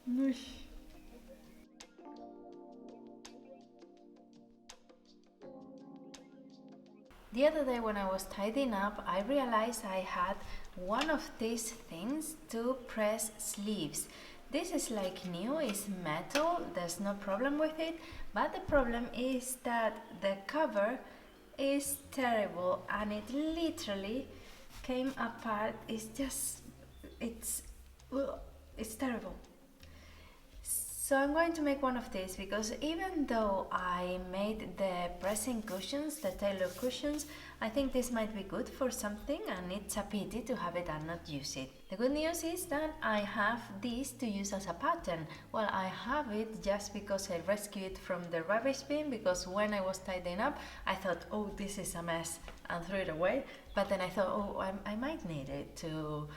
Uish. The other day when I was tidying up, I realized I had one of these things to press sleeves. This is like new, it's metal, there's no problem with it, but the problem is that the cover is terrible and it literally came apart. It's ugh, it's terrible. So I'm going to make one of these because even though I made the pressing cushions, the tailor cushions, I think this might be good for something and it's a pity to have it and not use it. The good news is that I have this to use as a pattern. Well, I have it just because I rescued it from the rubbish bin, because when I was tidying up, I thought, oh, this is a mess, and threw it away. But then I thought, oh, I might need it to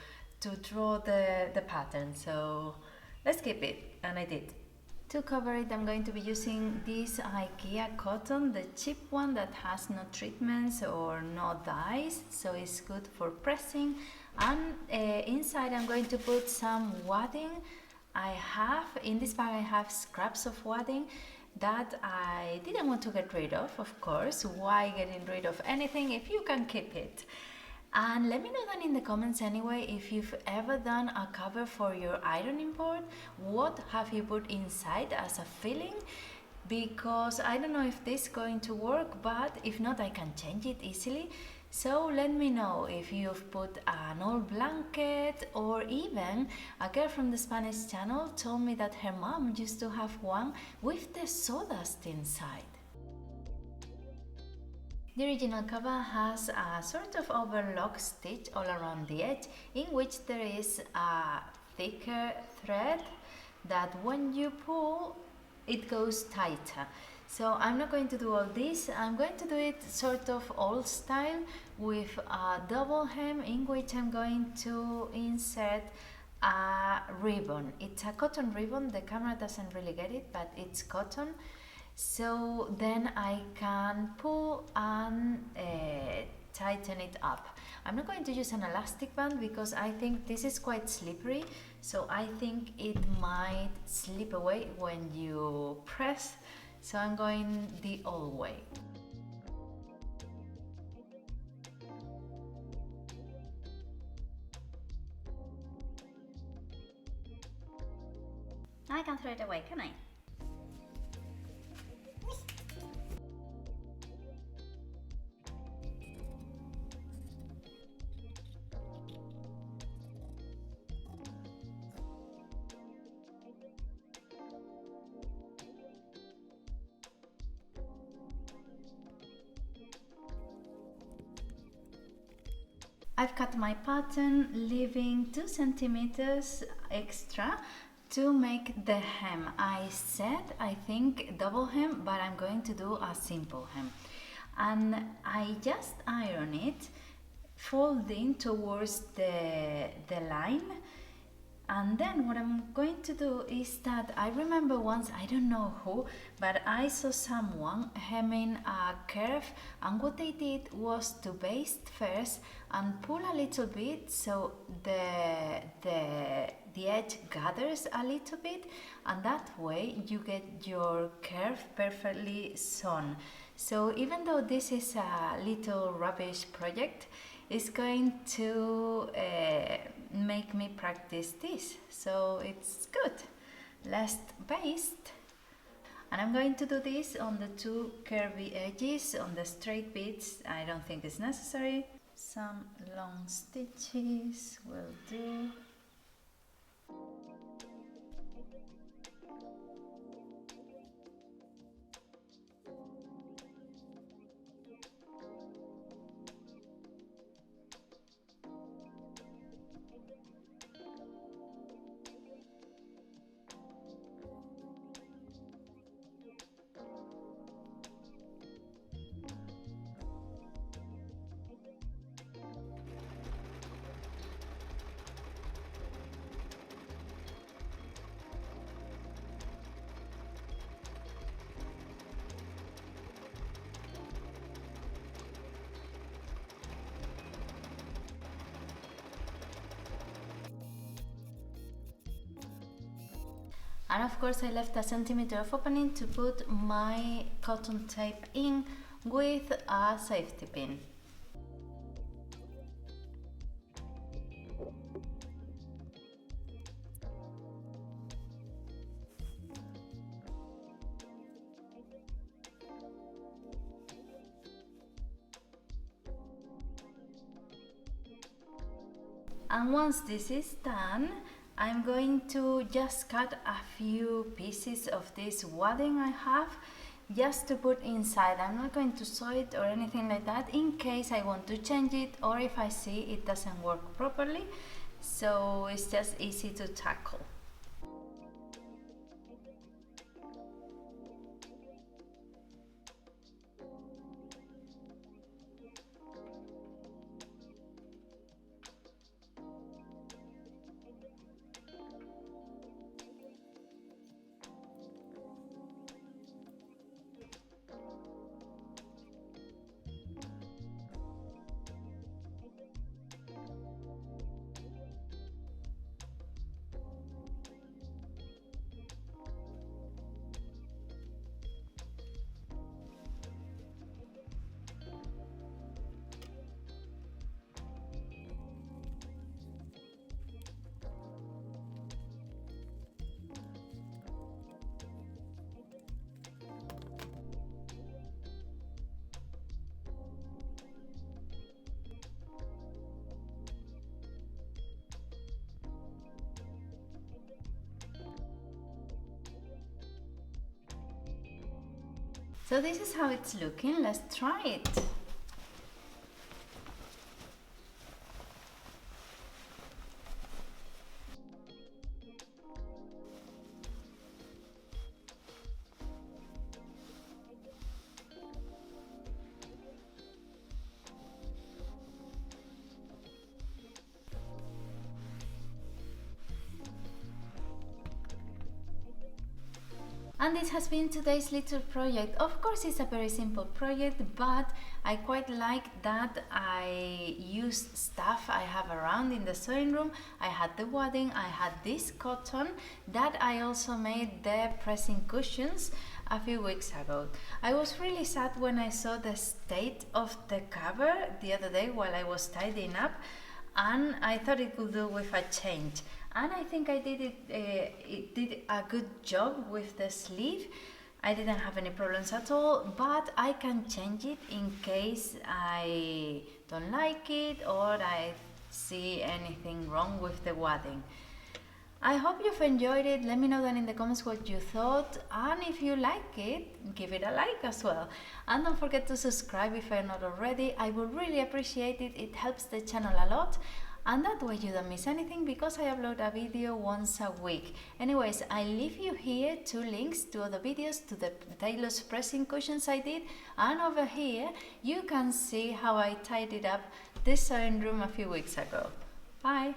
draw the pattern, so let's keep it, and I did. To cover it, I'm going to be using this IKEA cotton, the cheap one that has no treatments or no dyes, so it's good for pressing. And inside I'm going to put some wadding. In this bag I have scraps of wadding that I didn't want to get rid of course. Why getting rid of anything if you can keep it? And let me know then in the comments anyway if you've ever done a cover for your ironing board. What have you put inside as a filling? Because I don't know if this is going to work, but if not, I can change it easily. So let me know if you've put an old blanket, or even a girl from the Spanish channel told me that her mom used to have one with the sawdust inside. The original cover has a sort of overlock stitch all around the edge, in which there is a thicker thread that when you pull it goes tighter. So I'm not going to do all this, I'm going to do it sort of old style with a double hem, in which I'm going to insert a ribbon. It's a cotton ribbon, the camera doesn't really get it, but it's cotton. So then I can pull and tighten it up. I'm not going to use an elastic band because I think this is quite slippery, so I think it might slip away when you press, so I'm going the old way. I can throw it away, can I? I've cut my pattern, leaving 2 centimeters extra to make the hem. I said I think double hem, but I'm going to do a simple hem. And I just iron it, folding towards the line. And then what I'm going to do is that I remember once, I don't know who, but I saw someone hemming a curve, and what they did was to baste first and pull a little bit so the edge gathers a little bit, and that way you get your curve perfectly sewn. So even though this is a little rubbish project, it's going to make me practice this, so it's good. Let's baste. And I'm going to do this on the 2 curvy edges. On the straight bits I don't think it's necessary. Some long stitches will do. And of course I left a centimeter of opening to put my cotton tape in with a safety pin. And once this is done, I'm going to just cut a few pieces of this wadding I have just to put inside. I'm not going to sew it or anything like that in case I want to change it or if I see it doesn't work properly. So it's just easy to tackle. So this is how it's looking. Let's try it. And this has been today's little project. Of course it's a very simple project, but I quite like that I used stuff I have around in the sewing room. I had the wadding, I had this cotton, that I also made the pressing cushions a few weeks ago. I was really sad when I saw the state of the cover the other day while I was tidying up, and I thought it could do with a change. And I think I did it did a good job with the sleeve. I didn't have any problems at all, but I can change it in case I don't like it or I see anything wrong with the wadding. I hope you've enjoyed it. Let me know down in the comments what you thought, and if you like it, give it a like as well. And don't forget to subscribe if you're not already. I would really appreciate it. It helps the channel a lot. And that way you don't miss anything because I upload a video once a week. Anyways, I leave you here 2 links to other videos, to the tailor's pressing cushions I did, and over here you can see how I tidied up this sewing room a few weeks ago. Bye!